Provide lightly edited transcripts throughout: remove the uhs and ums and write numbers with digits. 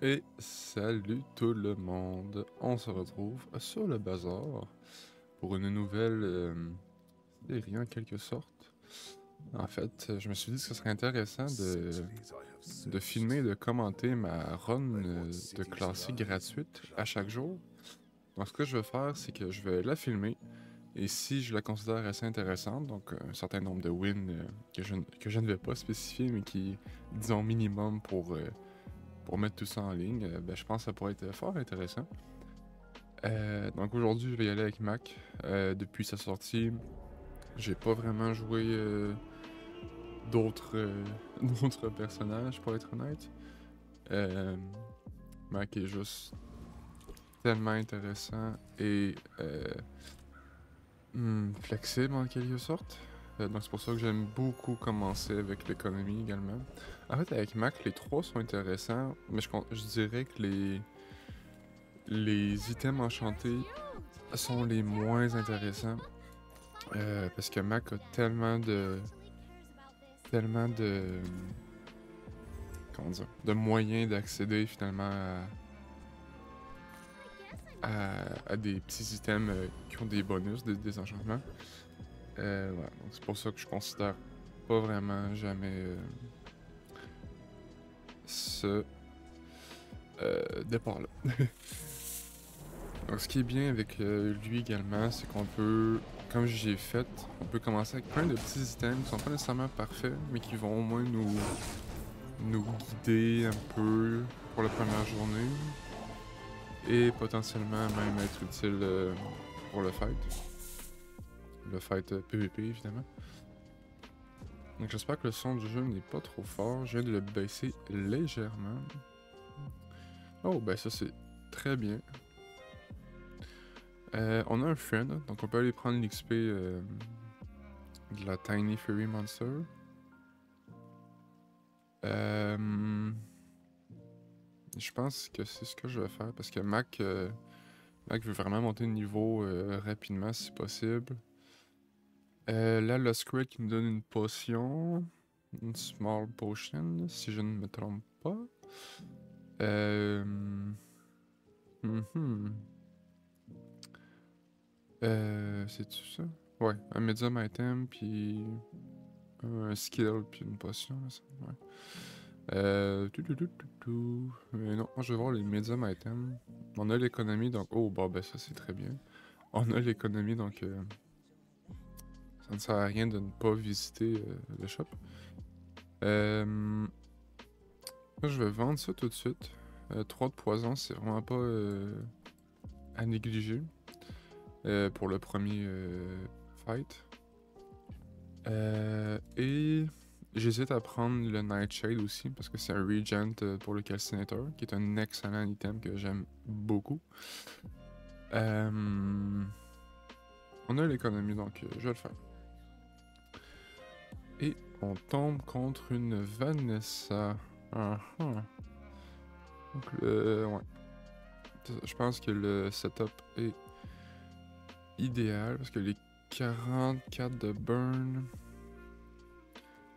Et salut tout le monde, on se retrouve sur le bazar pour une nouvelle série en quelque sorte. En fait, je me suis dit que ce serait intéressant de filmer et de commenter ma run de classique gratuite à chaque jour. Donc ce que je vais faire, c'est que je vais la filmer et si je la considère assez intéressante, donc un certain nombre de wins que je ne vais pas spécifier mais qui, disons, minimum pour mettre tout ça en ligne, ben, je pense que ça pourrait être fort intéressant. Donc aujourd'hui, je vais y aller avec Mac. Depuis sa sortie, j'ai pas vraiment joué d'autres d'autres personnages, pour être honnête. Euh, Mac est juste tellement intéressant et flexible en quelque sorte. Donc c'est pour ça que j'aime beaucoup commencer avec l'économie également. En fait, avec Mac, les trois sont intéressants, mais je dirais que les items enchantés sont les moins intéressants. Parce que Mac a tellement comment dire, de moyens d'accéder finalement à des petits items qui ont des bonus, des enchantements. Ouais, donc c'est pour ça que je considère pas vraiment jamais ce départ-là. Donc ce qui est bien avec lui également, c'est qu'on peut, comme j'ai fait, on peut commencer avec plein de petits items qui sont pas nécessairement parfaits, mais qui vont au moins nous guider un peu pour la première journée et potentiellement même être utile pour le fight. Le fight PVP évidemment. Donc j'espère que le son du jeu n'est pas trop fort. Je viens de le baisser légèrement. Oh ben ça c'est très bien. On a un friend, donc on peut aller prendre l'XP de la Tiny Fairy Monster. Je pense que c'est ce que je vais faire parce que Mac veut vraiment monter de niveau rapidement si possible. Là, le Squid qui me donne une potion. Une small potion, si je ne me trompe pas. Mhm. C'est-tu ça? Ouais, un medium item, puis un skill, puis une potion, là, ça. Ouais. Tout. Mais non, moi je vais voir les medium items. On a l'économie, donc... Oh, bah ben ça c'est très bien. On a l'économie, donc ça ne sert à rien de ne pas visiter le shop. Moi, je vais vendre ça tout de suite. 3 de poison, c'est vraiment pas à négliger pour le premier fight. Et j'hésite à prendre le Nightshade aussi parce que c'est un Regent pour le Calcinator, qui est un excellent item que j'aime beaucoup. On a l'économie, donc je vais le faire. Et on tombe contre une Vanessa. Donc ouais. Je pense que le setup est idéal parce que les 44 de burn.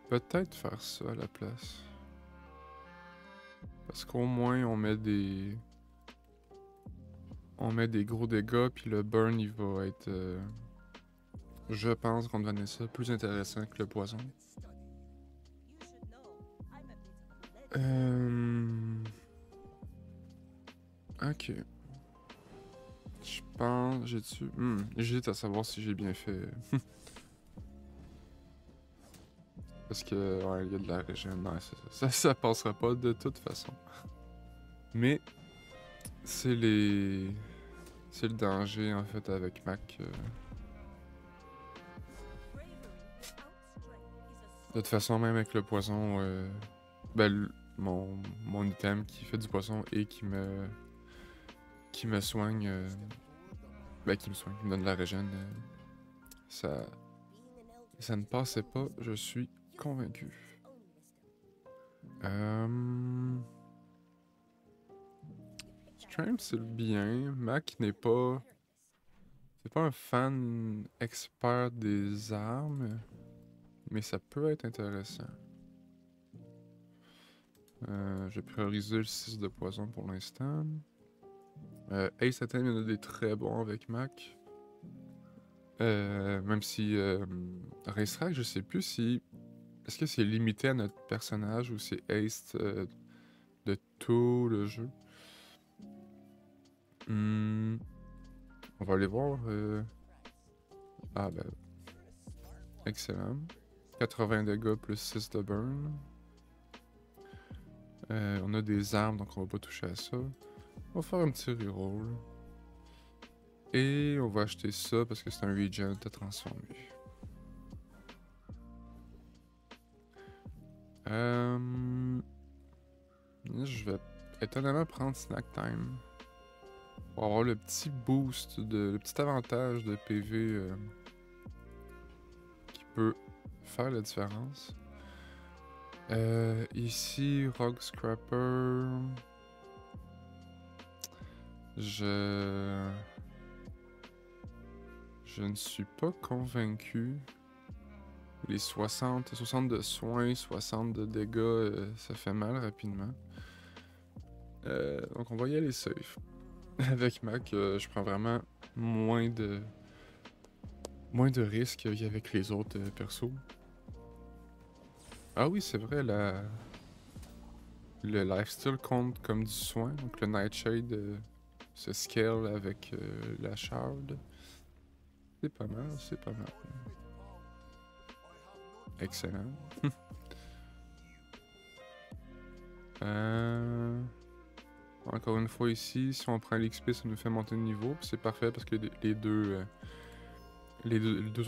Peut-être faire ça à la place. Parce qu'au moins on met des. On met des gros dégâts, puis le burn il va être. Je pense contre Vanessa plus intéressant que le poison. Ok. Je pense. J'ai-tu. J'hésite à savoir si j'ai bien fait. Parce que, ouais, il y a de la régène. Non, ça passera pas de toute façon. Mais, c'est les. C'est le danger, en fait, avec Mac. De toute façon, même avec le poison, ben, mon item qui fait du poison et qui me soigne, ben, qui me donne de la régène, ça, ça ne passait pas, je suis convaincu. Strength, c'est bien. Mac n'est pas. C'est pas un fan expert des armes, mais ça peut être intéressant. Je vais prioriser le 6 de poison pour l'instant. Ace Attempt, il y en a des très bons avec Mac. Même si Racetrack, je sais plus si... Est-ce que c'est limité à notre personnage ou c'est Ace de tout le jeu? On va aller voir. Ah ben, excellent. 80 dégâts plus 6 de burn. On a des armes, donc on va pas toucher à ça. On va faire un petit reroll. Et on va acheter ça parce que c'est un regen à transformer. Je vais étonnamment prendre Snack Time. Pour avoir le petit boost, le petit avantage de PV qui peut faire la différence. Ici, Rogue Scrapper. Je ne suis pas convaincu. Les 60 de soins, 60 de dégâts, ça fait mal rapidement. Donc on va y aller safe. Avec Mac, je prends vraiment moins de risques qu'avec les autres persos. Ah oui, c'est vrai, le lifesteal compte comme du soin. Donc le Nightshade se scale avec la shard. C'est pas mal, c'est pas mal. Excellent. Encore une fois ici, si on prend l'XP, ça nous fait monter de niveau. C'est parfait parce que les deux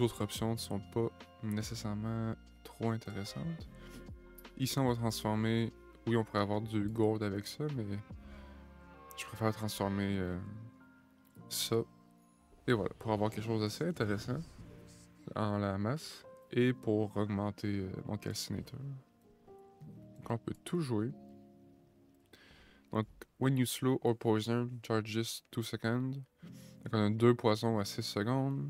autres options ne sont pas nécessairement trop intéressantes. Ici, on va transformer... Oui, on pourrait avoir du gold avec ça, mais je préfère transformer ça. Et voilà, pour avoir quelque chose d'assez intéressant en la masse. Et pour augmenter mon calcinator. Donc on peut tout jouer. Donc, when you slow or poison, charges 2 seconds. Donc on a 2 poisons à 6 secondes.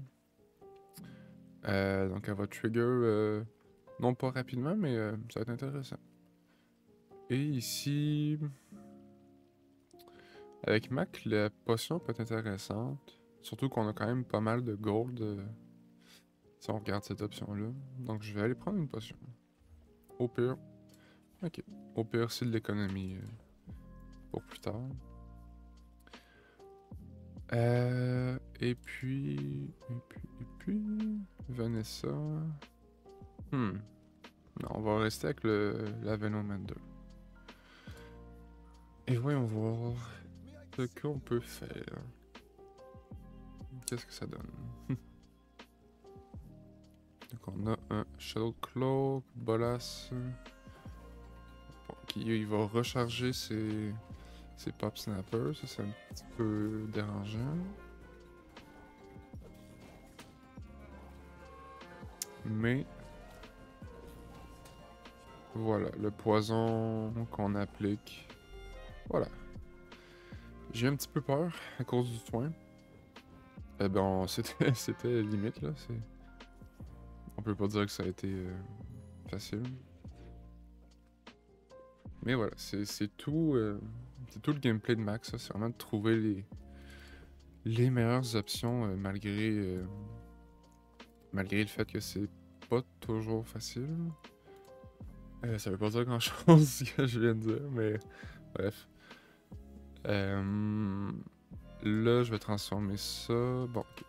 Donc elle va trigger, non pas rapidement, mais ça va être intéressant. Et ici, avec Mac, la potion peut être intéressante. Surtout qu'on a quand même pas mal de gold si on regarde cette option-là. Donc je vais aller prendre une potion. Au pire. Ok. Au pire, c'est de l'économie pour plus tard. Et puis... Vanessa... Non, on va rester avec la Venomander. Et voyons voir ce qu'on peut faire. Qu'est-ce que ça donne? Donc on a un Shadow Claw, Bolas. Bon, il va recharger ses Pop Snappers. Ça, c'est un petit peu dérangeant. Mais... Voilà, le poison qu'on applique. Voilà. J'ai un petit peu peur à cause du soin. Eh ben, c'était limite, là. On peut pas dire que ça a été facile. Mais voilà, c'est tout le gameplay de Max, ça. C'est vraiment de trouver les meilleures options malgré le fait que c'est pas toujours facile. Ça veut pas dire grand chose ce que je viens de dire, mais bref. Là, je vais transformer ça. Bon, ok.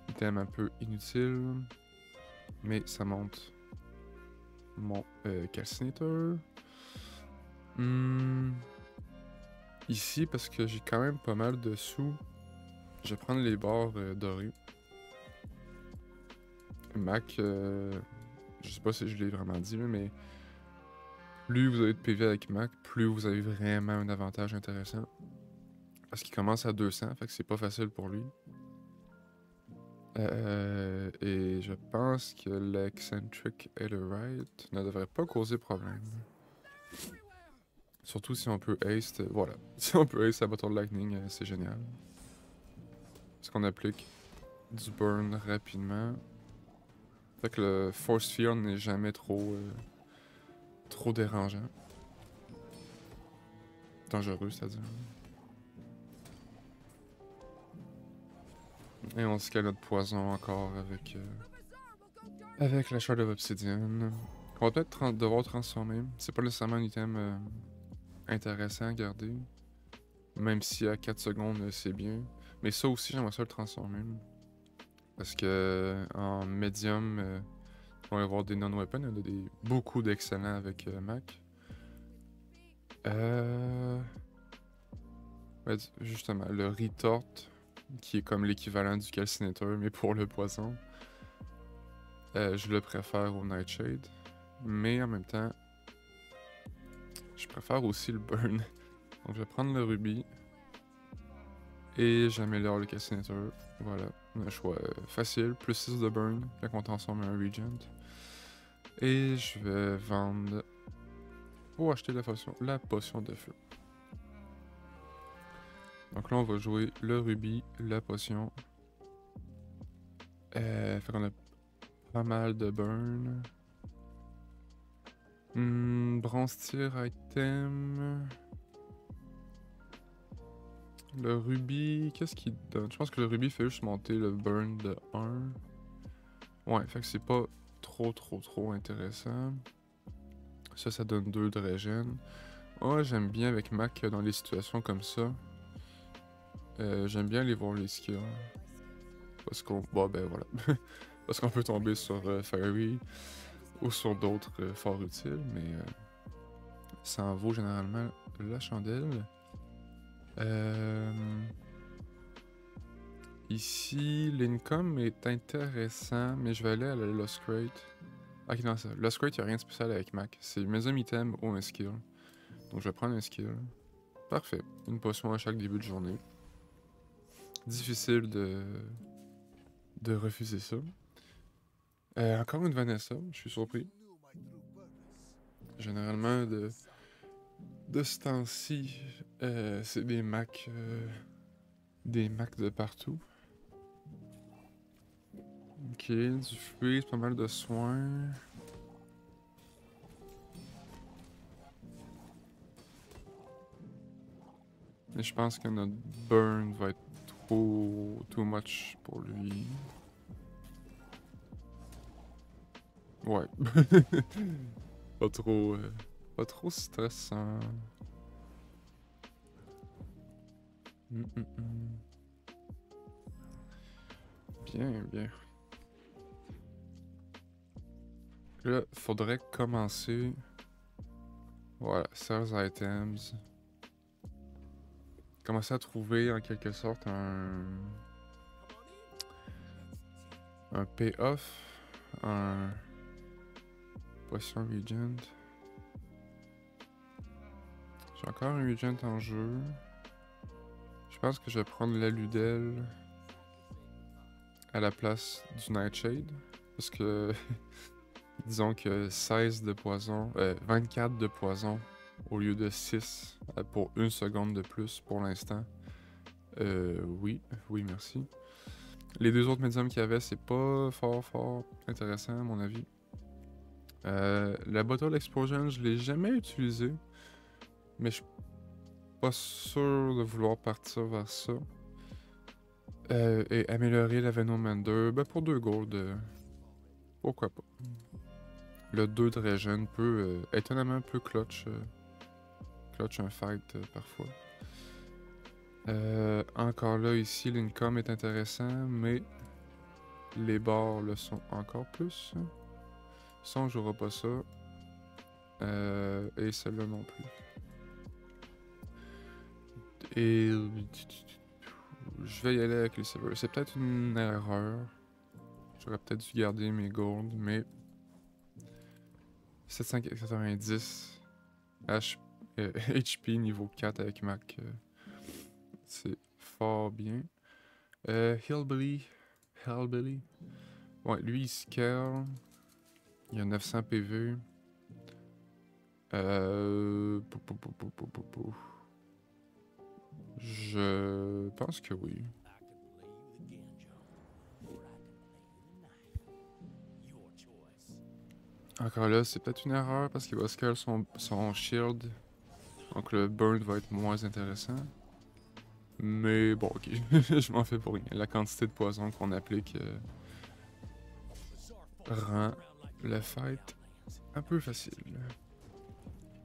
Item un peu inutile, mais ça monte mon calcinator. Ici, parce que j'ai quand même pas mal de sous, je vais prendre les barres dorées. Mac, je sais pas si je l'ai vraiment dit, mais plus vous avez de PV avec Mac, plus vous avez vraiment un avantage intéressant. Parce qu'il commence à 200, fait que c'est pas facile pour lui. Et je pense que l'Eccentric Right ne devrait pas causer problème. Surtout si on peut ace, voilà. Si on peut ace la bâton de lightning, c'est génial. Parce qu'on applique du burn rapidement. Fait que le Force Field n'est jamais trop dérangeant. dangereux, c'est-à-dire. Et on scale notre poison encore avec la Shard of Obsidian. On va peut-être devoir transformer. C'est pas nécessairement un item intéressant à garder. Même si à 4 secondes, c'est bien. Mais ça aussi, j'aimerais ça le transformer. Parce que en médium, on va avoir des non-weapons. Il y en a beaucoup d'excellents avec Mac. Ouais, justement, le retort, qui est comme l'équivalent du calcinator, mais pour le poison. Je le préfère au Nightshade. Mais en même temps, je préfère aussi le burn. Donc je vais prendre le rubis. Et j'améliore le calcinator. Voilà, un choix facile. Plus 6 de burn, quand on transforme un regent. Et je vais vendre pour acheter la potion de feu. Donc là, on va jouer le rubis, la potion. Fait qu'on a pas mal de burn. Bronze tir item. Le rubis, qu'est-ce qu'il donne? Je pense que le rubis fait juste monter le burn de 1. Ouais, fait que c'est pas trop intéressant. Ça donne 2 de régène. Ouais, j'aime bien avec Mac dans les situations comme ça. J'aime bien aller voir les skills. Parce qu'on... Bon, ben voilà. Parce qu'on peut tomber sur Fairy ou sur d'autres fort utiles, mais ça en vaut généralement la chandelle. Ici, l'income est intéressant, mais je vais aller à la Lost Crate. Ok, non, ça. Lost Crate, il n'y a rien de spécial avec Mac. C'est maison item ou un skill. Donc je vais prendre un skill. Parfait. Une potion à chaque début de journée. Difficile de refuser ça. Encore une Vanessa, je suis surpris. Généralement, de ce temps-ci, c'est des Macs de partout. Ok, du freeze, pas mal de soins. Mais je pense que notre burn va être too much pour lui. Ouais. Pas trop stressant. Bien. Là, faudrait commencer. Voilà, sales items. Commencer à trouver en quelque sorte un payoff, un potion regent. J'ai encore un regent en jeu. Je pense que je vais prendre la Ludel à la place du Nightshade. Parce que disons que 16 de poison, 24 de poison au lieu de 6 pour 1 seconde de plus pour l'instant. Oui, merci. Les 2 autres médiums qu'il y avait, c'est pas fort intéressant à mon avis. La Bottle Explosion, je l'ai jamais utilisé, mais je suis pas sûr de vouloir partir vers ça. Et améliorer la Venomander, ben pour 2 gold, pourquoi pas. Le 2 de régène peut, étonnamment, peu clutch un fight parfois. Encore là, ici, l'income est intéressant, mais les barres le sont encore plus. Ça, on jouera pas ça. Et celle-là non plus. Et je vais y aller avec les silver. C'est peut-être une erreur. J'aurais peut-être dû garder mes gold, mais 790 HP niveau 4 avec Mac. C'est fort bien. Hillbilly. Ouais, lui il scale. Il a 900 PV. Je pense que oui. Encore là, c'est peut-être une erreur parce qu'il va scale son shield Donc le burn va être moins intéressant. Mais bon, ok, je m'en fais pour rien. La quantité de poison qu'on applique rend le fight un peu facile.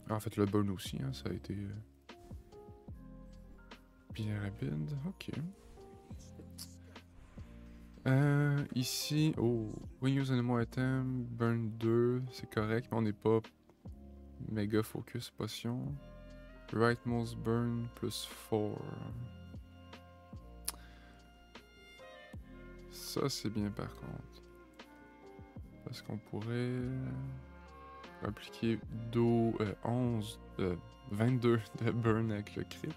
En fait, le burn aussi, hein, ça a été bien rapide. Ok. Ici, oh, when use animal item, burn 2, c'est correct, mais on n'est pas méga focus potion. Right most burn plus 4. Ça, c'est bien par contre. Parce qu'on pourrait appliquer 22 de burn avec le crit.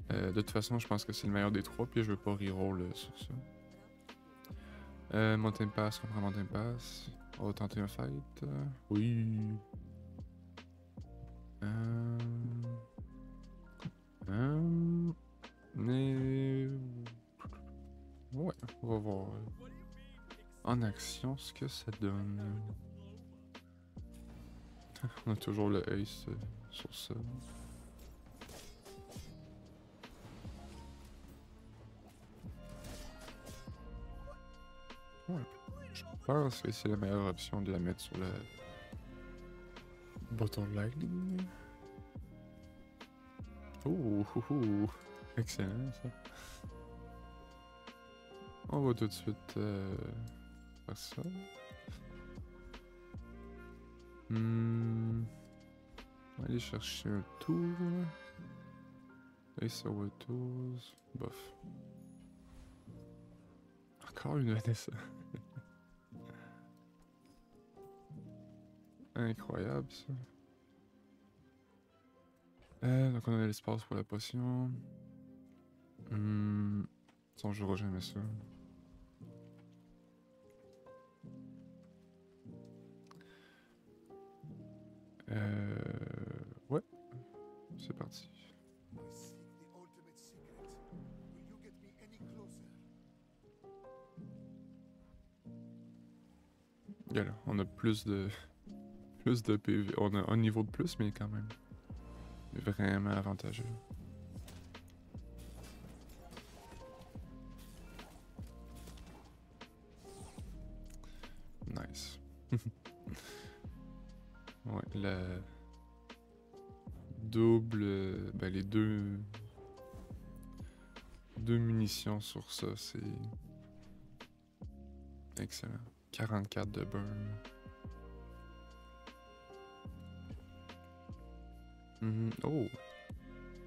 De toute façon, je pense que c'est le meilleur des trois, puis je veux pas reroll sur ça. Mountain Pass, on prend Mountain Pass. On va tenter un fight. Oui. Mais... Ouais, on va voir en action ce que ça donne. On a toujours le ace sur ça. Ouais, je pense que c'est la meilleure option de la mettre sur le bottom lightning. Oh, excellent ça. On va tout de suite faire ça. On va aller chercher un tour. Ace of Tools. Bof. Encore une Vanessa. Incroyable ça. Donc on a l'espace pour la potion. Ça, on jouera jamais ça. Ouais, c'est parti. Voilà, on a plus de PV. On a un niveau de plus, mais quand même vraiment avantageux. Nice. Ouais, la double, ben les deux munitions sur ça, c'est excellent. 44 de burn. Oh,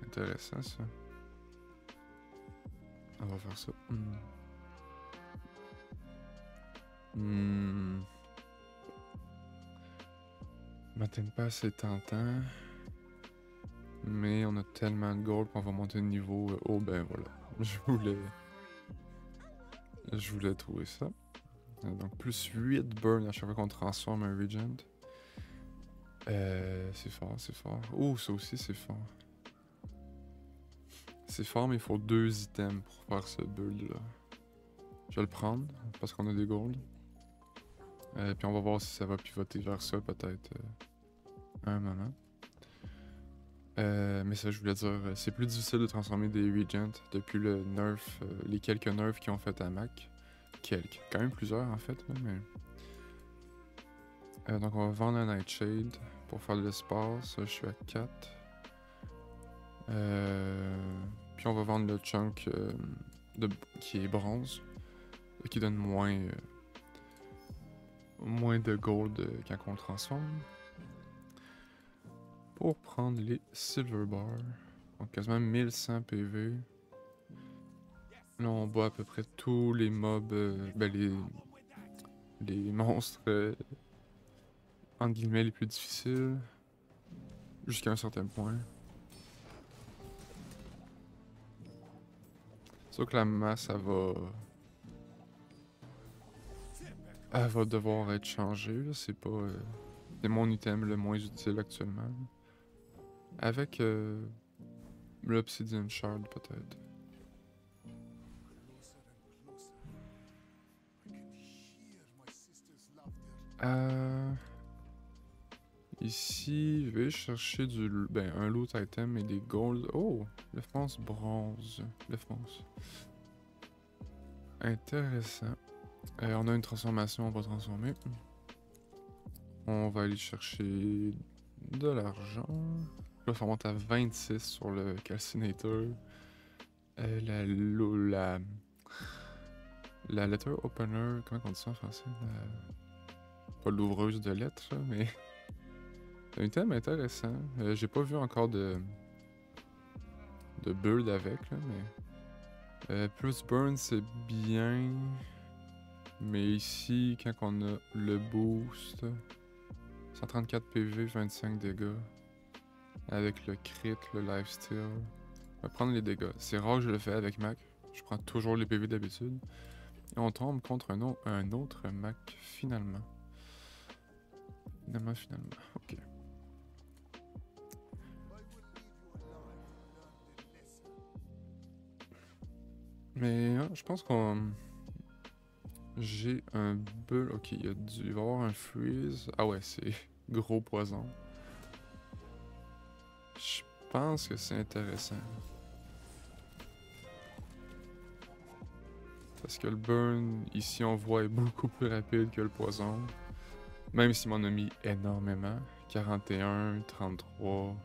intéressant ça. On va faire ça. Mountain Pass est tentant. Mais on a tellement de gold qu'on va monter de niveau. Oh ben voilà. Je voulais trouver ça. Donc plus 8 burn à chaque fois qu'on transforme un Regent. C'est fort, c'est fort. Oh, ça aussi c'est fort. C'est fort, mais il faut 2 items pour faire ce build là. Je vais le prendre parce qu'on a des gold. Puis on va voir si ça va pivoter vers ça peut-être à un moment. Mais ça, je voulais dire, c'est plus difficile de transformer des Regents depuis le nerf, les quelques nerfs qu'ils ont fait à Mac. Quand même plusieurs en fait, là, mais... donc on va vendre un Nightshade pour faire de l'espace, je suis à 4. Puis on va vendre le chunk qui est bronze, qui donne moins de gold quand on le transforme. Pour prendre les Silver Bars, donc quasiment 1100 PV. Là on bat à peu près tous les mobs, les monstres entre guillemets les plus difficiles, jusqu'à un certain point. C'est sûr que la masse, elle va devoir être changée, c'est pas... c'est mon item le moins utile actuellement. Avec l'Obsidian Shard peut-être. Ici, je vais chercher un loot item et des gold. Oh! Le fonce bronze. Le fonce. Intéressant. On a une transformation, on va transformer. On va aller chercher de l'argent. Là, ça monte à 26 sur le calcinator. La letter opener, comment on dit ça en français? Pas l'ouvreuse de lettres, là, mais... C'est un thème intéressant. J'ai pas vu encore de build avec, là, mais... plus burn, c'est bien. Mais ici, quand on a le boost... 134 PV, 25 dégâts. Avec le crit, le lifesteal. On va prendre les dégâts. C'est rare que je le fais avec Mac. Je prends toujours les PV d'habitude. Et on tombe contre un autre Mac, finalement. Finalement. Ok. Mais je pense qu'on... J'ai un bull. Ok, il va y avoir un freeze. Ah ouais, c'est gros poison. Je pense que c'est intéressant. Parce que le burn, ici on voit, est beaucoup plus rapide que le poison. Même s'il m'en a mis énormément. 41, 33,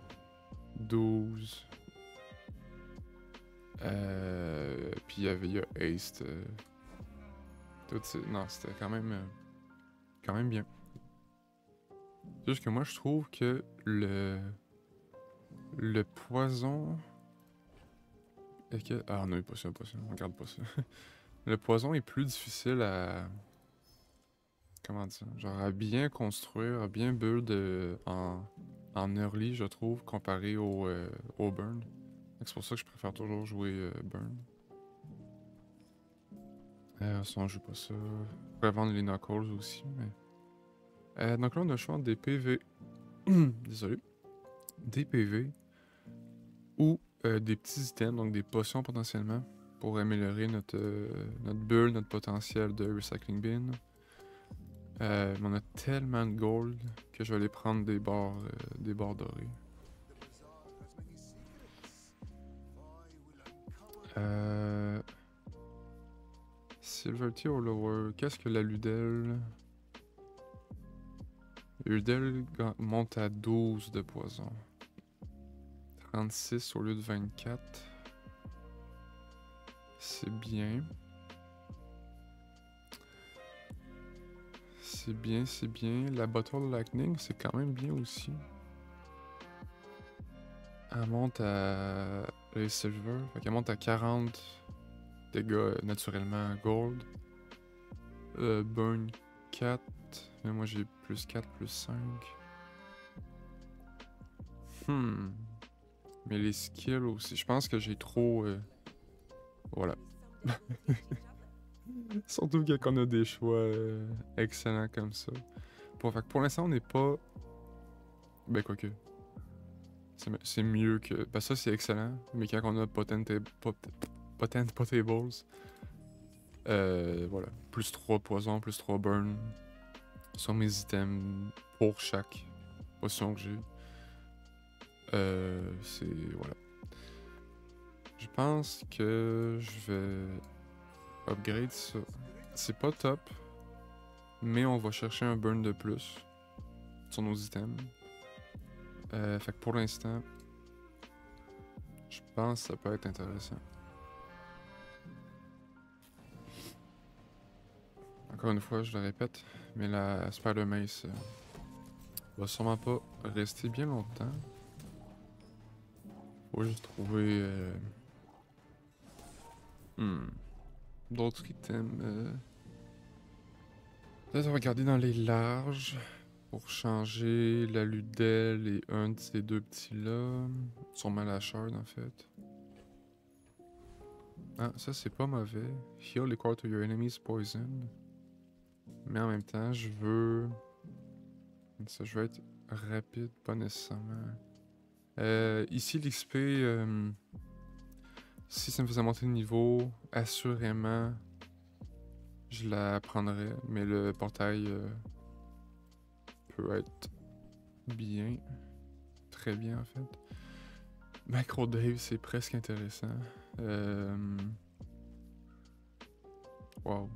12. Puis il y a Haste. Non, c'était quand même bien. Juste que moi je trouve que le poison... Ah, on a eu pas ça, on regarde pas ça. Le poison est plus difficile à... Comment dire? Genre à bien construire, à bien build en early, je trouve, comparé au burn. C'est pour ça que je préfère toujours jouer burn. Ça, on joue pas ça. On pourrait vendre les knuckles aussi, mais... donc là, on a le choix des PV. Désolé. Des PV. Ou des petits items, donc des potions potentiellement, pour améliorer notre build, notre potentiel de recycling bin. On a tellement de gold que je vais aller prendre des barres dorées. Silver Tier ou Lower, qu'est-ce que la Ludel? Ludel monte à 12 de poison. 36 au lieu de 24. C'est bien. C'est bien. La Bottle Lightning, c'est quand même bien aussi. Elle monte à... les Silver, fait qu'elle monte à 40 dégâts naturellement gold. Burn 4, mais moi j'ai plus 4, plus 5. Mais les skills aussi, je pense que j'ai trop... Voilà. Surtout quand on a des choix excellents comme ça. Fait que pour l'instant, on n'est pas... Ben, quoique. C'est mieux que... Ben, ça, c'est excellent. Mais quand on a potables... Voilà. Plus 3 poisons, plus 3 burn. Sur mes items pour chaque potion que j'ai. C'est... Voilà. Je pense que je vais upgrade ça. C'est pas top, mais on va chercher un burn de plus sur nos items. Fait que pour l'instant, je pense que ça peut être intéressant. Encore une fois, je le répète, mais la Spider Mace va sûrement pas rester bien longtemps. Faut juste trouver d'autres items. Peut-être regarder dans les larges pour changer la Ludel et un de ces deux petits-là. Sûrement la Shard en fait. Ah, ça c'est pas mauvais. Heal equal to your enemy's poison. Mais en même temps, je veux être rapide, pas nécessairement. Ici, l'XP, si ça me faisait monter de niveau, assurément, je la prendrais. Mais le portail peut être bien. Très bien, en fait. Macro Dave, c'est presque intéressant. Wow.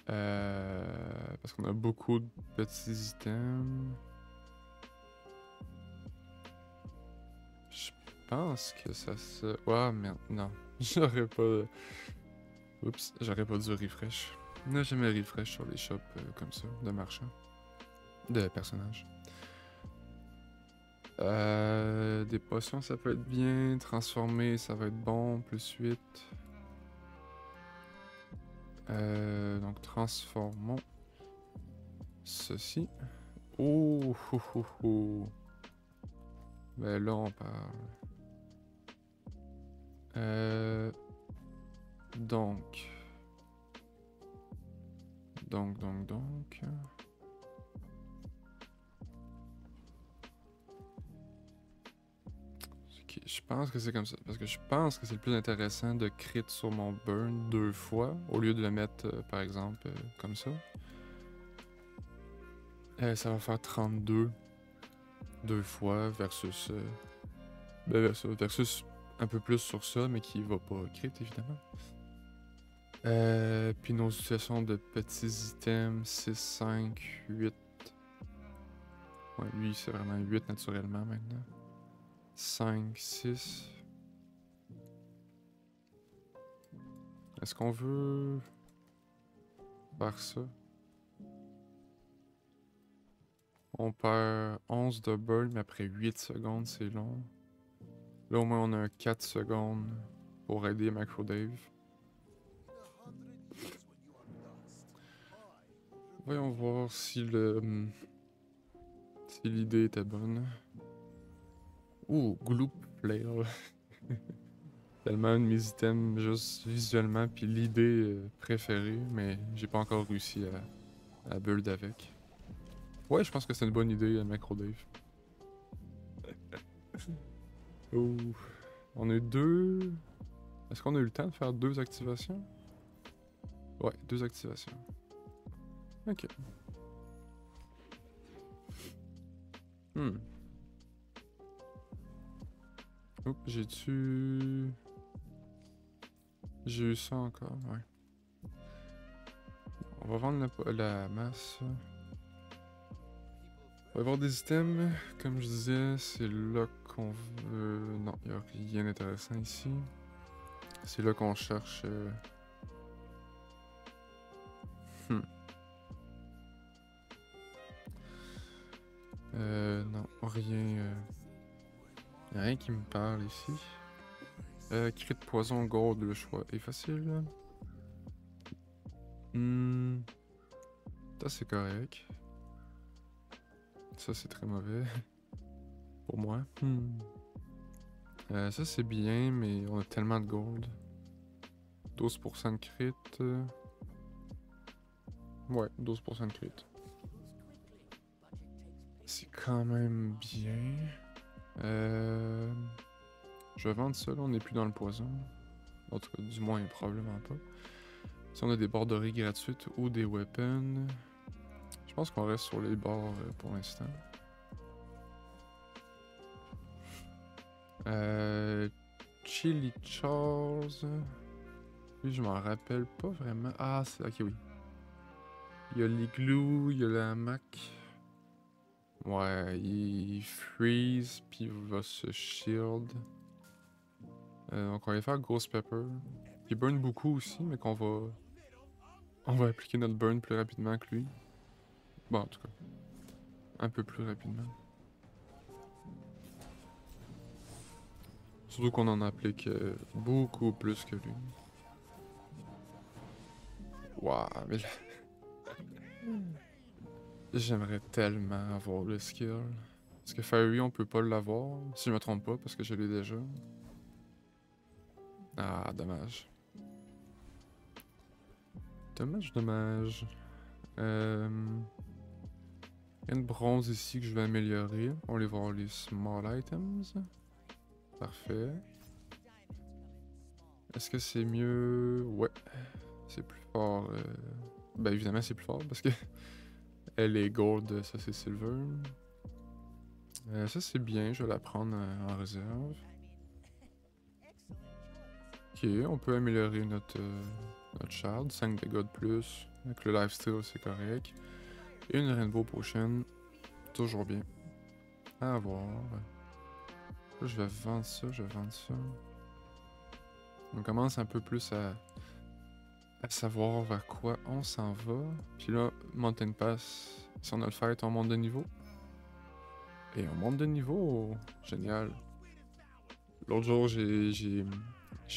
Parce qu'on a beaucoup de petits items. Je pense que ça se... Ouais, merde, non. J'aurais pas... Oups, j'aurais pas dû refresh. On n'a jamais refresh sur les shops comme ça, de marchands. De personnages. Des potions, ça peut être bien. Transformer, ça va être bon. Plus 8. Donc, transformons ceci. Oh, oh, oh, oh. Ben là, on parle. Donc. Ok, je pense que c'est comme ça. Parce que je pense que c'est le plus intéressant de crit sur mon burn 2 fois, au lieu de le mettre, par exemple, comme ça. Ça va faire 32 2 fois versus... versus un peu plus sur ça, mais qui va pas crit, évidemment. Puis nos situations de petits items, 6, 5, 8. Ouais, lui, c'est vraiment 8 naturellement maintenant. 5, 6. Est-ce qu'on veut faire ça? On perd 11 de burn, mais après 8 secondes, c'est long. Là, au moins, on a 4 secondes pour aider Macro Dave. Voyons voir si si l'idée était bonne. Ouh, Gloop Flail. Tellement un de mes items juste visuellement, puis l'idée préférée, mais j'ai pas encore réussi à build avec. Ouais, je pense que c'est une bonne idée, Macro Dave. Ouh. On a eu 2... Est-ce qu'on a eu le temps de faire 2 activations? Ouais, 2 activations. Ok. Oups, j'ai-tu... J'ai eu ça encore, ouais. On va vendre la masse. On va avoir des items, comme je disais, c'est là qu'on veut... Non, il n'y a rien d'intéressant ici. C'est là qu'on cherche... Non, rien... Y'a rien qui me parle ici. Crit poison gold, le choix est facile. Ça c'est correct. Ça c'est très mauvais. Pour moi. Ça c'est bien, mais on a tellement de gold. 12% de crit. Ouais, 12% de crit. C'est quand même bien. Je vais vendre ça, là, on n'est plus dans le poison. En tout cas, du moins, probablement pas. Si on a des borderies gratuites ou des weapons, je pense qu'on reste sur les bords pour l'instant. Chili Charles. Lui, je m'en rappelle pas vraiment. Ah, c'est... Ok, oui. Il y a l'igloo, il y a la hamac. Ouais, il freeze, puis il va se shield. Donc on va faire Ghost Pepper. Il burn beaucoup aussi, mais qu'on va... On va appliquer notre burn plus rapidement que lui. Bon, en tout cas. Un peu plus rapidement. Surtout qu'on en applique beaucoup plus que lui. Waouh, mais là... J'aimerais tellement avoir le skill. Parce que Fairy, on peut pas l'avoir, si je me trompe pas, parce que je l'ai déjà. Ah, dommage. Dommage. Il y a une bronze ici que je vais améliorer. On va aller voir les small items. Parfait. Est-ce que c'est mieux? Ouais. C'est plus fort. Ben évidemment c'est plus fort parce que Elle est gold, ça c'est silver. Ça c'est bien, je vais la prendre en réserve. Ok, on peut améliorer notre shard. 5 dégâts de plus. Avec le lifesteal, c'est correct. Et une rainbow potion. Toujours bien. À voir. Là, je vais vendre ça, je vais vendre ça. On commence un peu plus à savoir vers quoi on s'en va. Puis là, Mountain Pass, si on a le fight, on monte de niveau. Et on monte de niveau. Génial. L'autre jour, j'ai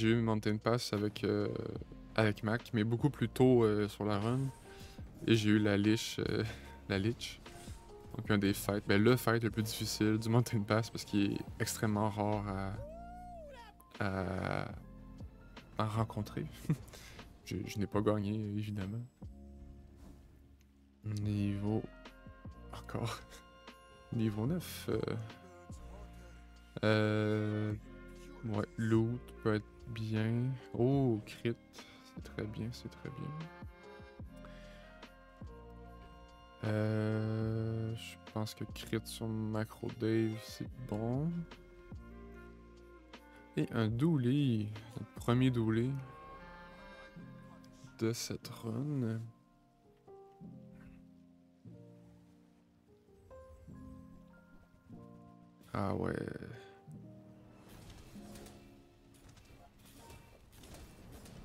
eu Mountain Pass avec Mac, mais beaucoup plus tôt sur la run. Et j'ai eu la Lich. La Lich. Donc un des fights, ben le fight le plus difficile du Mountain Pass parce qu'il est extrêmement rare à rencontrer. Je n'ai pas gagné, évidemment. Niveau... Encore. Niveau 9. Ouais, loot peut être bien. Oh, crit. C'est très bien, c'est très bien. Je pense que crit sur Macro Dave, c'est bon. Et un doublé. Notre premier doublé de cette run. Ah ouais.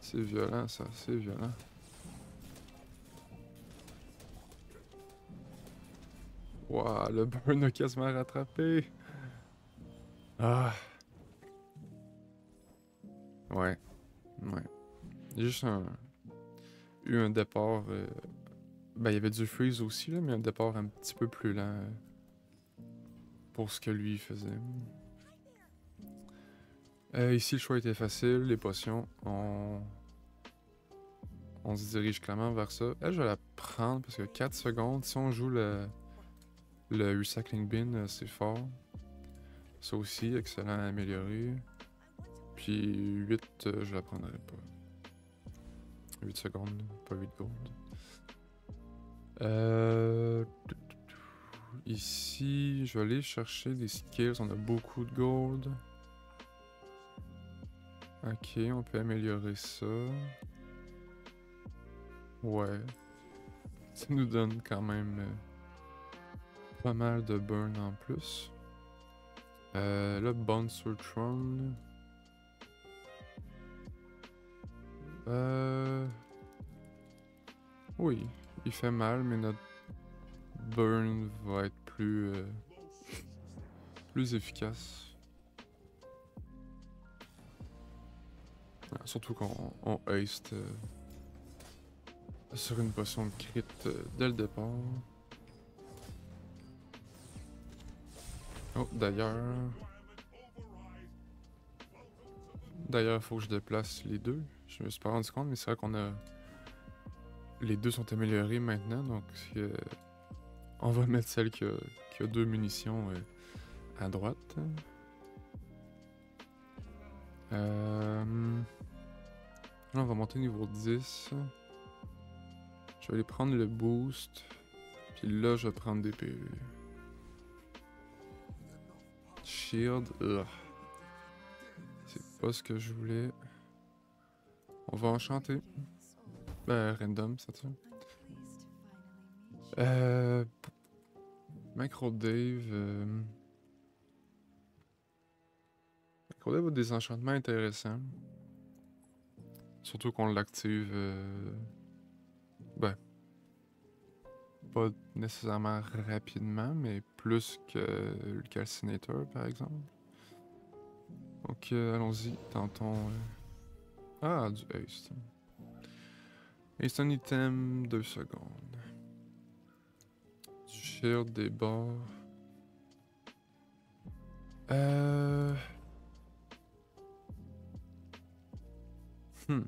C'est violent ça, c'est violent. Waouh, le burn a quasiment rattrapé. Ah. Ouais. Ouais. J'ai juste eu un départ. Ben, il y avait du freeze aussi, là, mais un départ un petit peu plus lent pour ce que lui faisait. Ici, le choix était facile. Les potions, on se dirige clairement vers ça. Elle, je vais la prendre parce que 4 secondes, si on joue le recycling bin, c'est fort. Ça aussi, excellent à améliorer. Puis 8, je la prendrai pas. 8 secondes, pas 8 gold. Ici, je vais aller chercher des skills. On a beaucoup de gold. Ok, on peut améliorer ça. Ouais. Ça nous donne quand même pas mal de burn en plus. Là, Bouncer Throne. Oui, il fait mal, mais notre burn va être plus efficace. Surtout qu'on haste sur une potion de crit dès le départ. Oh, d'ailleurs, il faut que je déplace les deux. Je me suis pas rendu compte, mais c'est vrai qu'on a... Les deux sont améliorés maintenant, donc on va mettre celle qui a 2 munitions à droite. Là, on va monter niveau 10. Je vais aller prendre le boost. Puis là, je vais prendre des PV. Shield. Ugh. C'est pas ce que je voulais. On va enchanter. Random, ça tient. Micro Dave. Micro Dave a des enchantements intéressants. Surtout qu'on l'active. Pas nécessairement rapidement, mais plus que le Calcinator, par exemple. Donc, allons-y, tentons. Ah, du haste. Haste un item, 2 secondes. Du shield, des bords. Hmm.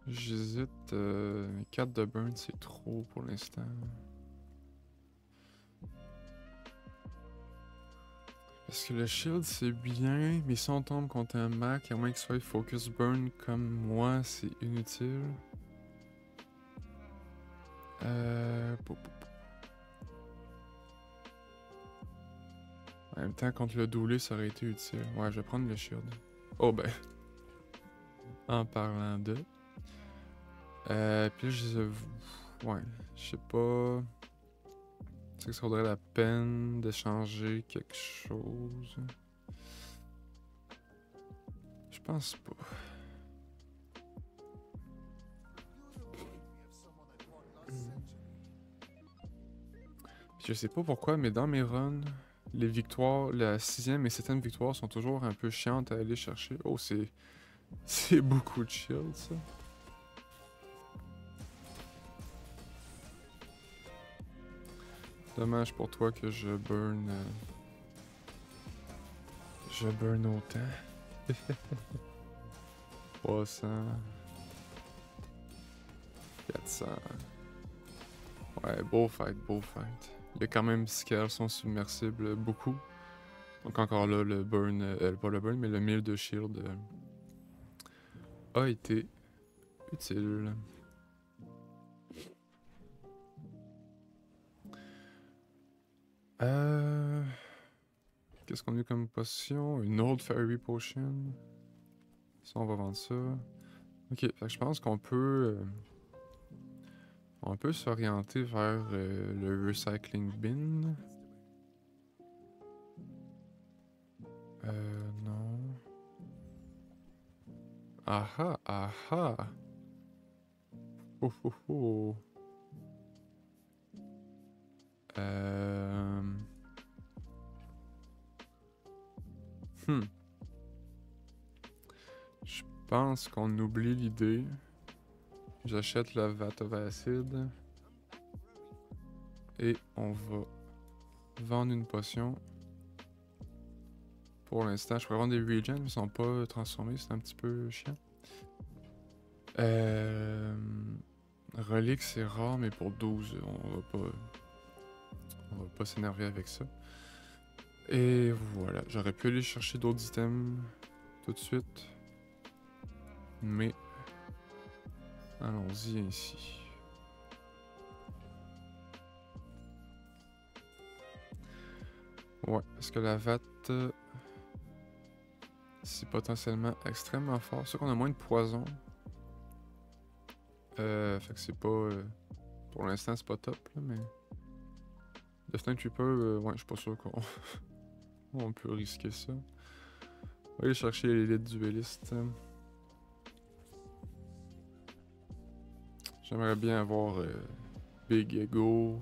J'hésite. 4 de burn, c'est trop pour l'instant. Parce que le shield c'est bien, mais si on tombe contre un Mac, à moins qu'il soit focus burn comme moi, c'est inutile. Pou, pou, pou. En même temps, contre le doublé, ça aurait été utile. Ouais, je vais prendre le shield. Oh ben. En parlant de. Puis je. Ouais, je sais pas. Est-ce que ça vaudrait la peine de changer quelque chose? Je pense pas. Puis je sais pas pourquoi, mais dans mes runs, les victoires, la 6e et 7e victoire sont toujours un peu chiantes à aller chercher. Oh, c'est. C'est beaucoup de shield, ça. Dommage pour toi que je burn. Je burn autant. 300. 400. Ouais, beau fight, beau fight. Il y a quand même scale son submersible beaucoup. Donc encore là, le burn, pas le burn, mais le 1000 de shield a été utile. Qu'est-ce qu'on a comme potion? Une Old Fairy Potion. Ça, on va vendre ça. Ok, fait que je pense qu'on peut... on peut s'orienter vers le Recycling Bin. Non. Aha, aha! Oh, oh, oh. Je pense qu'on oublie l'idée. J'achète la vat of acid. Et on va vendre une potion. Pour l'instant, je pourrais vendre des regens, mais ils sont pas transformés, c'est un petit peu chiant. Relique, c'est rare, mais pour 12, on va pas s'énerver avec ça. Et voilà, j'aurais pu aller chercher d'autres items tout de suite. Mais allons-y ainsi. Ouais, parce que la VAT, c'est potentiellement extrêmement fort. C'est qu'on a moins de poison. Fait que c'est pas... pour l'instant, c'est pas top, là, mais... Death Trooper, ouais, je suis pas sûr qu'on on peut risquer ça. On va aller chercher l'élite dueliste. J'aimerais bien avoir Big Ego.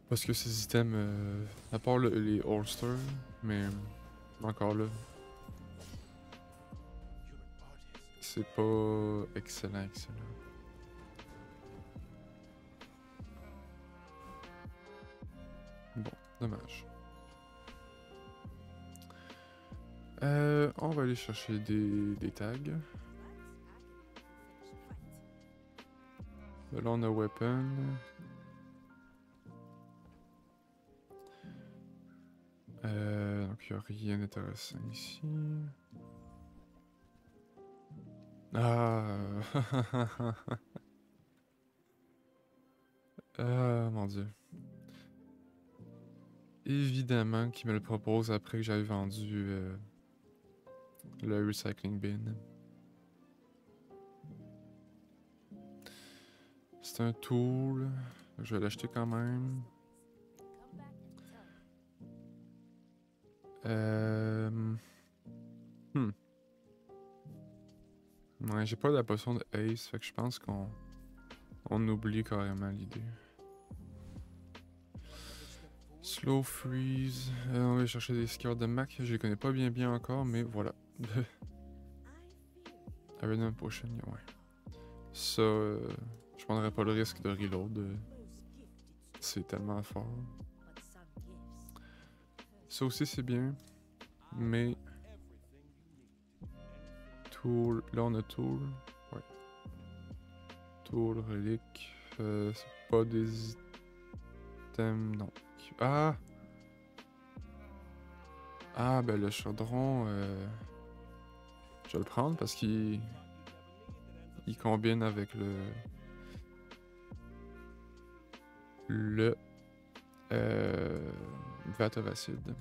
Parce que ces items, à part les holsters, mais encore là, c'est pas excellent, excellent. Bon, dommage. On va aller chercher des tags. Là, on a weapon. Donc, il n'y a rien d'intéressant ici. Ah! Ah, mon dieu. Évidemment qu'il me le propose après que j'avais vendu le recycling bin. C'est un tool. Je vais l'acheter quand même. Ouais, j'ai pas la potion de Ace, fait que je pense qu'on oublie carrément l'idée. Slow Freeze. On va chercher des skills de Mac. Je les connais pas bien encore, mais voilà. Aridum Potion, ouais. Ça, je prendrais pas le risque de reload. C'est tellement fort. Ça aussi, c'est bien. Mais... Tool... Là, on a Tool. Ouais. Tool, relique. C'est pas des items... Non. Ah! Ah, ben le chaudron, je vais le prendre parce qu'il combine avec le euh, vat of acide.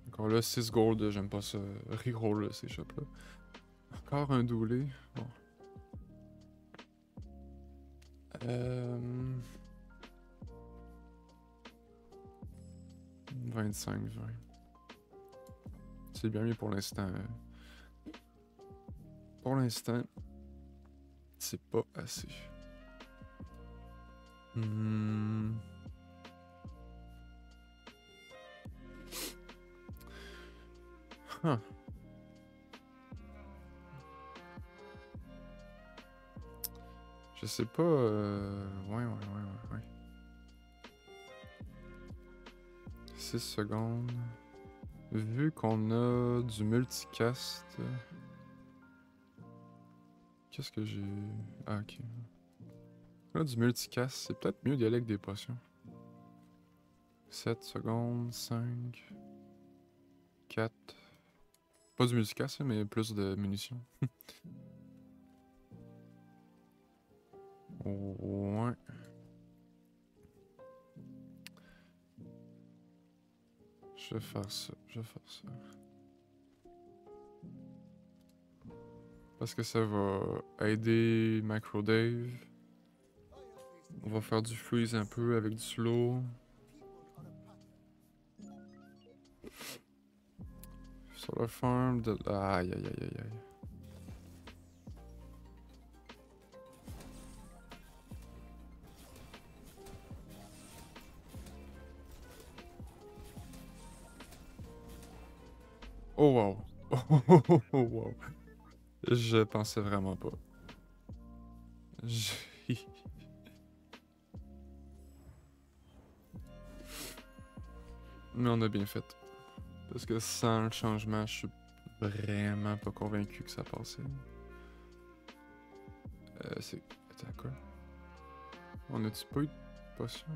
Encore là, 6 gold, j'aime pas ça. Reroll ces shops-là. Encore un doublé. Bon. 25, 20. C'est bien mieux pour l'instant. Pour l'instant, c'est pas assez. Huh. Je sais pas. Ouais. 6 secondes. Vu qu'on a du multicast. Qu'est-ce que j'ai. Ah, ok. On a du multicast, c'est peut-être mieux d'y aller avec des potions. 7 secondes, 5, 4. Pas du multicast, mais plus de munitions. Ouais. Je vais faire ça. Parce que ça va aider Macro Dave. On va faire du freeze un peu avec du slow. Sur la farm de... Aïe. Oh wow. Oh wow. Je pensais vraiment pas. Mais on a bien fait. Parce que sans le changement, je suis vraiment pas convaincu que ça passait. C'est... Attends, quoi? On a-tu pas eu de potion?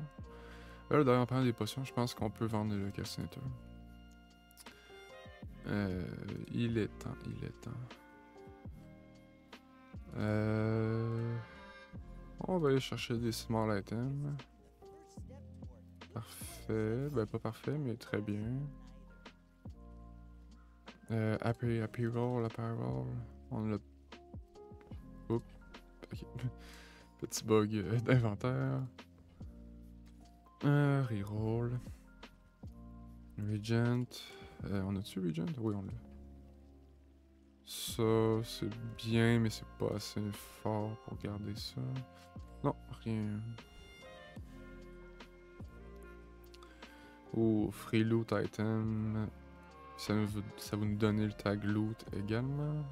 Là, d'ailleurs, en parlant des potions, je pense qu'on peut vendre le Cassinter. Il est temps. On va aller chercher des small items. Parfait. Ben, pas parfait, mais très bien. Apparel. On l'a... Oups. Ok. Petit bug d'inventaire. Reroll. Regent. On a-tu Regent? Oui, on l'a. Ça, c'est bien, mais c'est pas assez fort pour garder ça. Non, rien. Oh, free loot item. Ça va nous donner le tag loot également.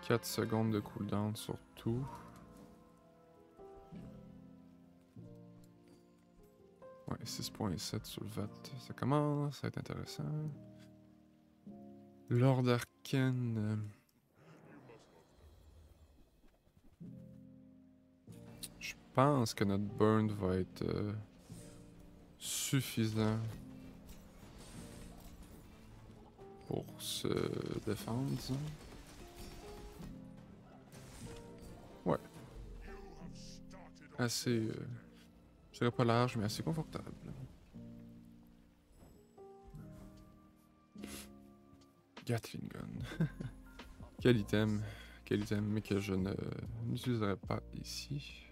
4 secondes de cooldown sur tout. Ouais, 6.7 sur le VAT. Ça commence à être intéressant. Lord Arcane. Je pense que notre burn va être suffisant pour se défendre, disons. Ouais. Assez... je dirais pas large, mais assez confortable. Gatling gun. Quel item, mais que je n'utiliserai pas ici.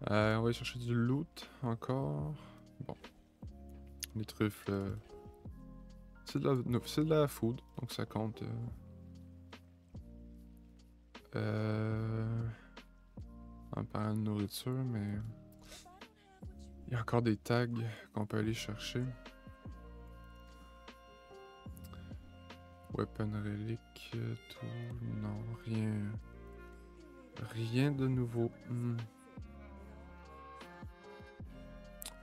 On va aller chercher du loot encore. Bon. Les truffes, c'est de la food, donc ça compte. En parlant de nourriture, mais il y a encore des tags qu'on peut aller chercher. Weapon relic, tout, non, rien de nouveau.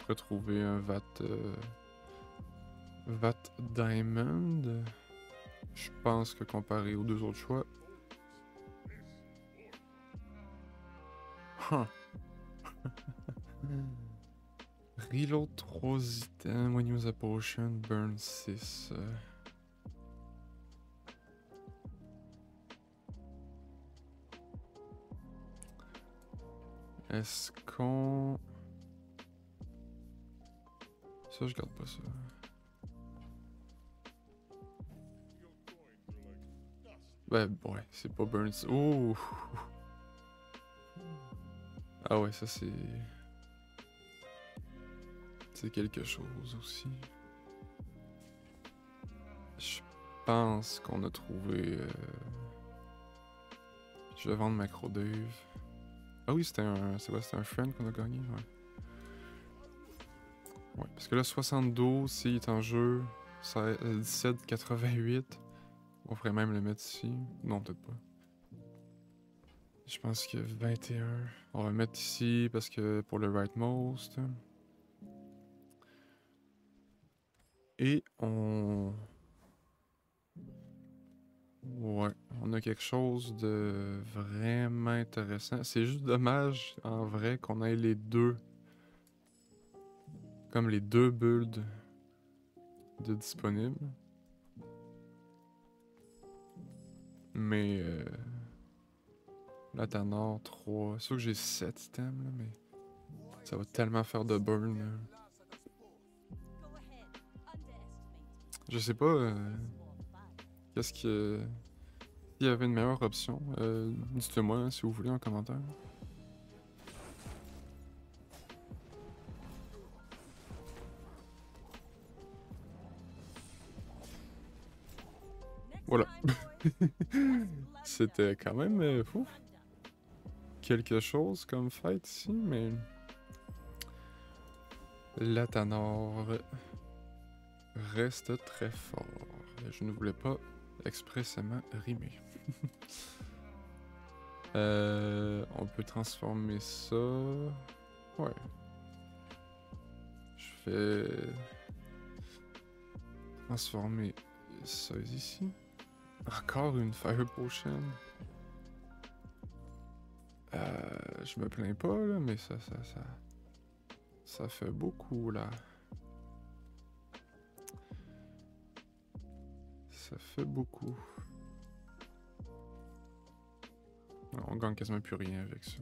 Retrouver un vat diamond. Je pense que comparé aux deux autres choix... Huh. Reload 3 items, when use a potion, burn 6. Est-ce qu'on... Ça, je garde pas ça. Ben, ouais, c'est pas burn... Oh! Ah ouais, ça c'est... C'est quelque chose aussi. Je pense qu'on a trouvé... Je vais vendre Macro Dave. Ah oui, c'était un... C'est quoi, c'était un friend qu'on a gagné? Ouais. Ouais, parce que là, 72, s'il est en jeu, 17,88. On ferait même le mettre ici. Non, peut-être pas. Je pense que 21. On va le mettre ici parce que pour le rightmost. Et on... Ouais, on a quelque chose de vraiment intéressant. C'est juste dommage, en vrai, qu'on ait les deux. Comme les deux builds de disponibles. Mais... Là, t'as Nord 3. C'est sûr que j'ai 7 items, là, mais... Ça va tellement faire de burn, là. Je sais pas... Qu'est-ce que... S'il y avait une meilleure option, dites-le moi hein, si vous voulez en commentaire. Voilà. C'était quand même fou. Quelque chose comme fight ici, mais... Latanor reste très fort. Je ne voulais pas expressément rimer. On peut transformer ça... Ouais. Je fais... Transformer ça ici. Encore une Fire Potion. Je me plains pas là, mais ça fait beaucoup là. Ça fait beaucoup. On gagne quasiment plus rien avec ça.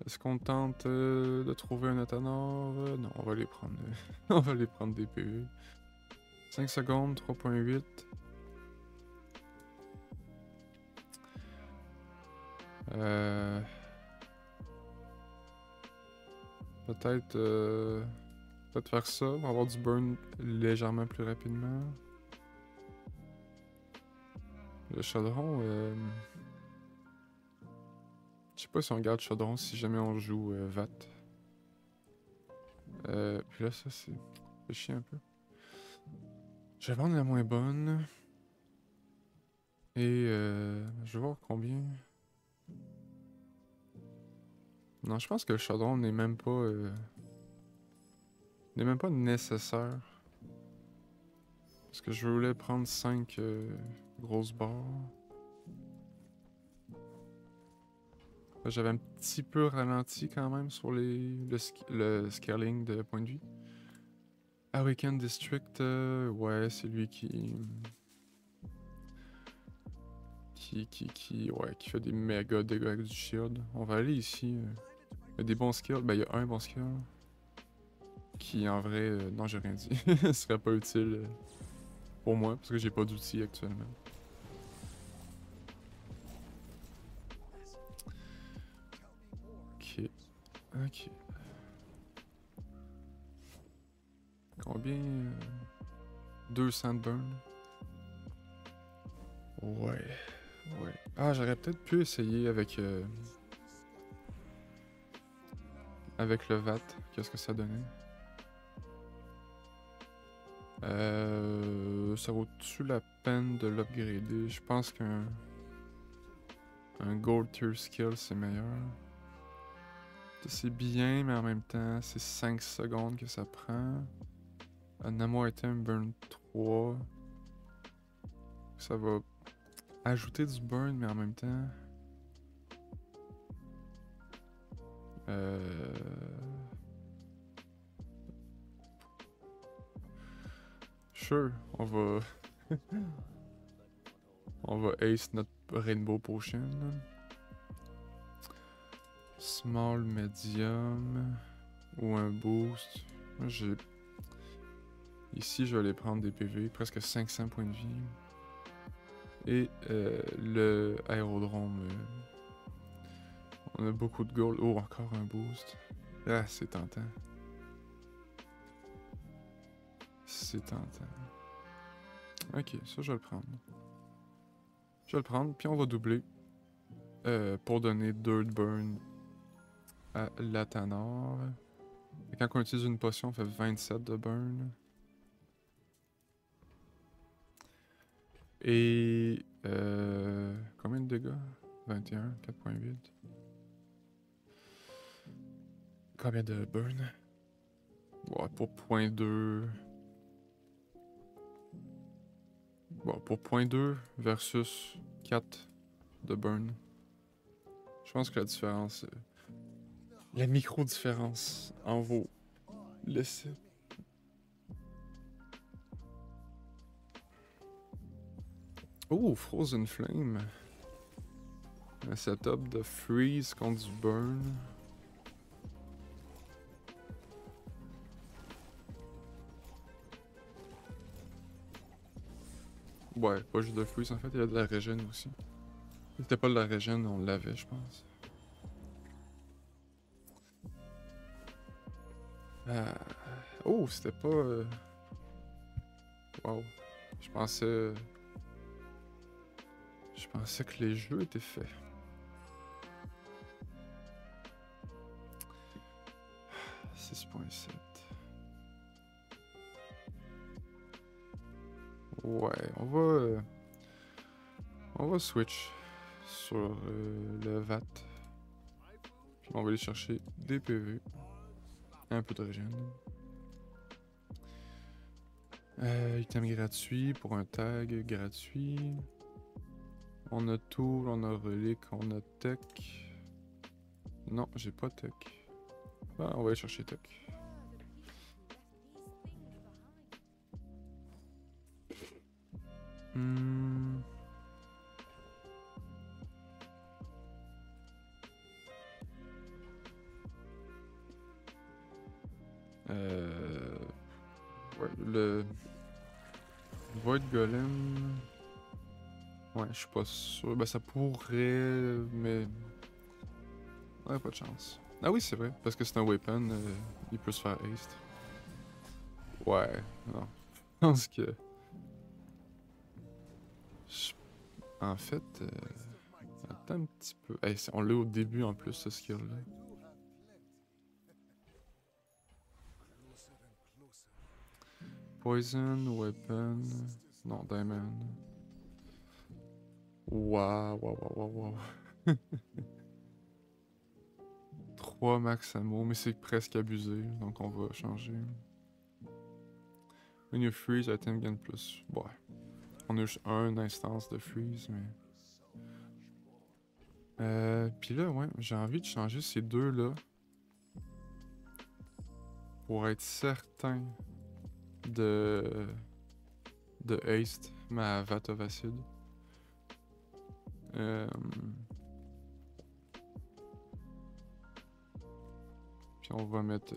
Est-ce qu'on tente de trouver un Athanor? Non, on va les prendre. On va les prendre des PV. 5 secondes, 3.8. Peut-être peut-être faire ça pour avoir du burn légèrement plus rapidement. Le chaudron, je sais pas si on garde chaudron si jamais on joue VAT. Puis là, ça c'est chiant un peu. Je vais vendre la moins bonne. Et je vais voir combien. Non, je pense que le chaudron n'est même pas nécessaire. Parce que je voulais prendre 5 grosses barres. J'avais un petit peu ralenti quand même sur le scaling de point de vie. Awaken District, ouais, c'est lui qui fait des méga dégâts avec du shield. On va aller ici. Il y a des bons skills. Ben, il y a un bon skill. Qui, en vrai, non, j'ai rien dit. Ce serait pas utile pour moi, parce que j'ai pas d'outils actuellement. Ok. Ok. Combien 200 de burn. Ouais. Ouais. Ah, j'aurais peut-être pu essayer avec le VAT. Qu'est-ce que ça donnait? Ça vaut-tu la peine de l'upgrader? Je pense qu'un Gold Tier Skill c'est meilleur. C'est bien, mais en même temps, c'est 5 secondes que ça prend. Namo item burn 3. Ça va ajouter du burn, mais en même temps... Sure, on va... on va ace notre Rainbow Potion. Là. Small, medium... Ou un boost. Moi, j'ai... Ici, je vais aller prendre des PV, presque 500 points de vie. Et le aérodrome... on a beaucoup de gold. Oh, encore un boost. Ah, c'est tentant. C'est tentant. Ok, ça, je vais le prendre. Je vais le prendre, puis on va doubler. Pour donner 2 de burn à Latanor. Et quand on utilise une potion, on fait 27 de burn. Et... combien de dégâts? 21, 4.8. Combien de burn? Ouais, pour .2... Bon, pour .2 versus 4 de burn. Je pense que la différence... la micro-différence en vaut l'essai. Oh, Frozen Flame. Un setup de freeze contre du burn. Ouais, pas juste de freeze en fait, il y a de la régène aussi. Si c'était pas de la régène, on l'avait, je pense. Oh, c'était pas... Wow. Je pensais... Je pensais que les jeux étaient faits. « 6.7. Ouais, on va switch sur le VAT. Puis on va aller chercher des PV. Un peu de régène. Item gratuit pour un tag gratuit. On a tool, on a relique, on a tech. Non, j'ai pas tech. Ah, on va aller chercher tech. Ouais, le Void Golem. Ouais, je suis pas sûr. Ben, ça pourrait, mais. Ouais, pas de chance. Ah oui, c'est vrai, parce que c'est un weapon, il peut se faire haste. Ouais, non. Je pense que. En fait, attends un petit peu. Hey, on l'a au début en plus, ce skill-là. Poison, weapon. Non, diamond. Waouh, waouh, waouh, waouh. 3 max ammo, mais c'est presque abusé, donc on va changer. When you freeze, item gain plus. Ouais. On a juste un instance de freeze, mais. Puis là, ouais, j'ai envie de changer ces deux-là. Pour être certain de haste ma Vat of Acid. Puis on va mettre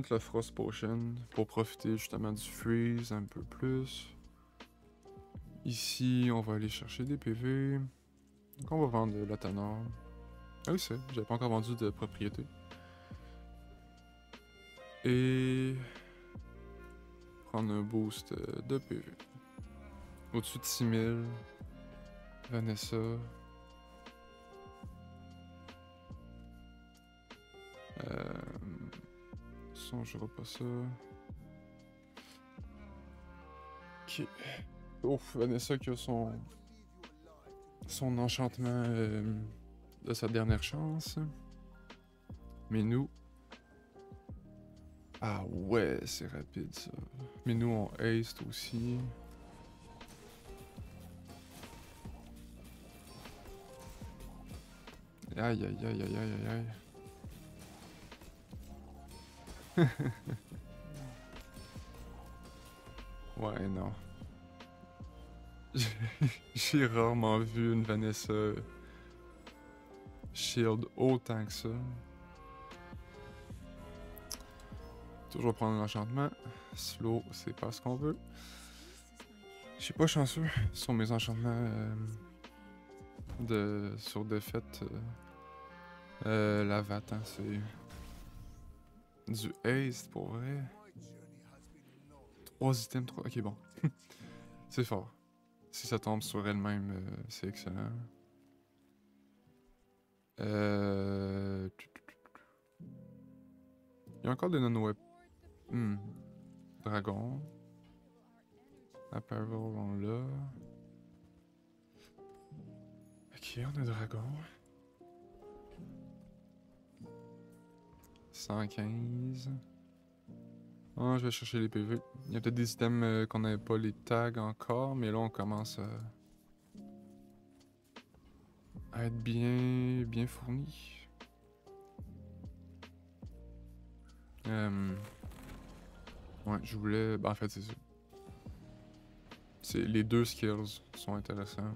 la Frost Potion pour profiter justement du freeze un peu plus. Ici, on va aller chercher des PV. Donc on va vendre la Tanor. Ah oui, c'est, j'avais pas encore vendu de propriété. Et prendre un boost de PV. Au-dessus de 6000. Vanessa. Songera pas ça. Ok. Ouf, Vanessa qui a son enchantement de sa dernière chance. nous... Ah ouais, c'est rapide ça. Mais nous on haste aussi. Aïe aïe aïe aïe aïe aïe aïe. Ouais, non. J'ai rarement vu une Vanessa shield autant que ça. Toujours prendre l'enchantement. Slow, c'est pas ce qu'on veut. Je suis pas chanceux sur mes enchantements sur défaite. La VAT, hein, c'est du haste pour vrai. 3 items, 3. Ok, bon. C'est fort. Si ça tombe sur elle-même, c'est excellent. Il y a encore des non-web. Dragon. Apparel, on l'a. Ok, on a dragon. 115. Ah, je vais chercher les PV. Il y a peut-être des items qu'on n'avait pas les tags encore, mais là on commence à être bien fourni. Ouais, je voulais... Ben, en fait, c'est ça. Les deux skills sont intéressants.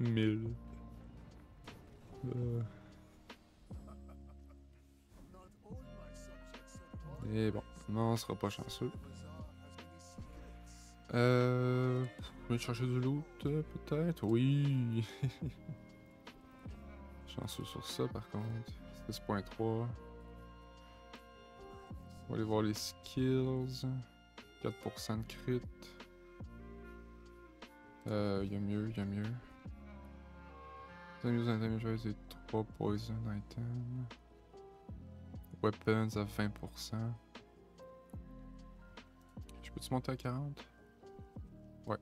Mille. Et bon, non, on sera pas chanceux. Je vais chercher du loot, peut-être? Oui! Chanceux sur ça, par contre. 6.3. On va aller voir les skills. 4% de crit. Y'a mieux, y'a mieux. Use and damage et 3 poison items. Weapons à 20%. Je peux-tu monter à 40? Ouais.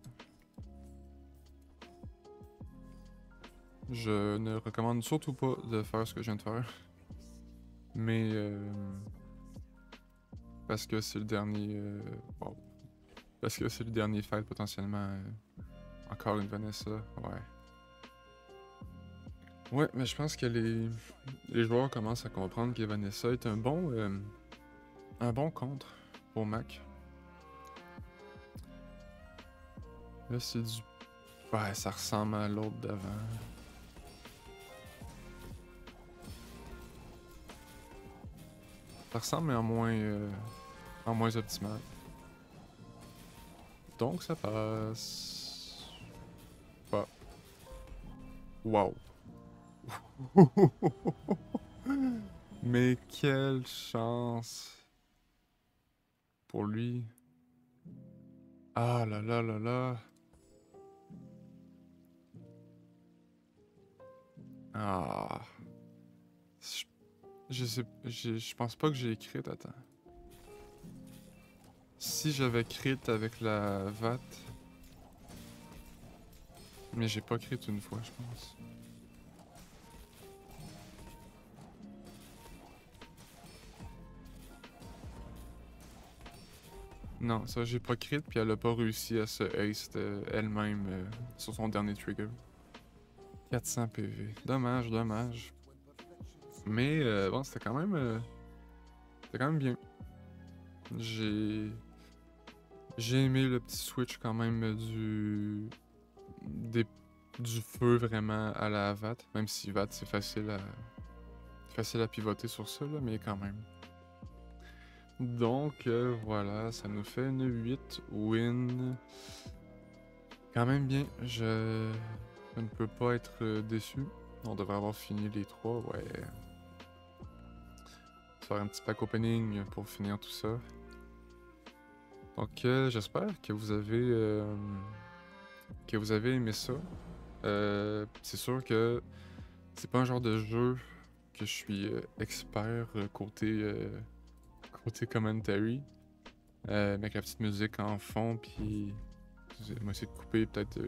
Je ne recommande surtout pas de faire ce que je viens de faire. Mais parce que c'est le dernier... wow. Parce que c'est le dernier fight potentiellement. Encore une Vanessa, ouais. Ouais, mais je pense que les joueurs commencent à comprendre que Vanessa est un bon contre pour Mac. Là, c'est du... Ouais, ça ressemble à l'autre d'avant. Ça ressemble, mais en moins optimal. Donc, ça passe... Bah. Wow. Mais quelle chance pour lui. Ah là là là là. Ah. Je pense pas que j'ai crit, attends. Si j'avais crit avec la VAT. Mais j'ai pas crit une fois, je pense. Non, ça j'ai pas crit, puis elle a pas réussi à se haste elle-même sur son dernier trigger. 400 PV. Dommage, dommage. Mais bon, c'était quand même bien. J'ai aimé le petit switch quand même du feu vraiment à la VAT, même si VAT c'est facile à pivoter sur ça là, mais quand même. Donc voilà, ça nous fait une 8 win. Quand même bien, je ne peux pas être déçu. On devrait avoir fini les 3, ouais. Faire un petit pack opening pour finir tout ça. Donc j'espère que vous avez aimé ça. C'est sûr que c'est pas un genre de jeu que je suis expert côté commentary. Mais avec la petite musique en fond, puis je vais essayer de couper peut-être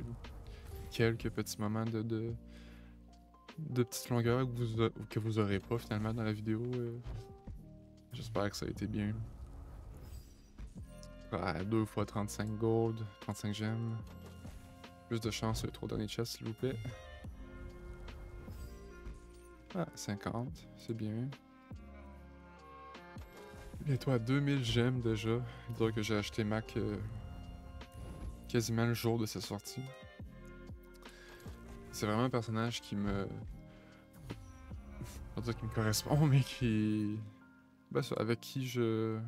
quelques petits moments de petites longueurs que vous aurez pas finalement dans la vidéo. J'espère que ça a été bien. 2 fois 35 gold, 35 gemmes. Plus de chance sur les 3 derniers chests, s'il vous plaît. 50, c'est bien. Bientôt à 2000 gemmes déjà. Donc que j'ai acheté Mac quasiment le jour de sa sortie. C'est vraiment un personnage qui me... Pas dire qui me correspond, mais qui... Ben ça, avec qui je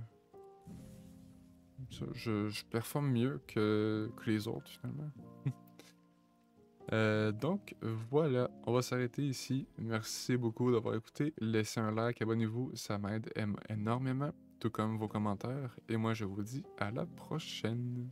performe mieux que les autres finalement. Donc voilà, on va s'arrêter ici. Merci beaucoup d'avoir écouté. Laissez un like, abonnez-vous, ça m'aide énormément, tout comme vos commentaires. Et moi je vous dis à la prochaine.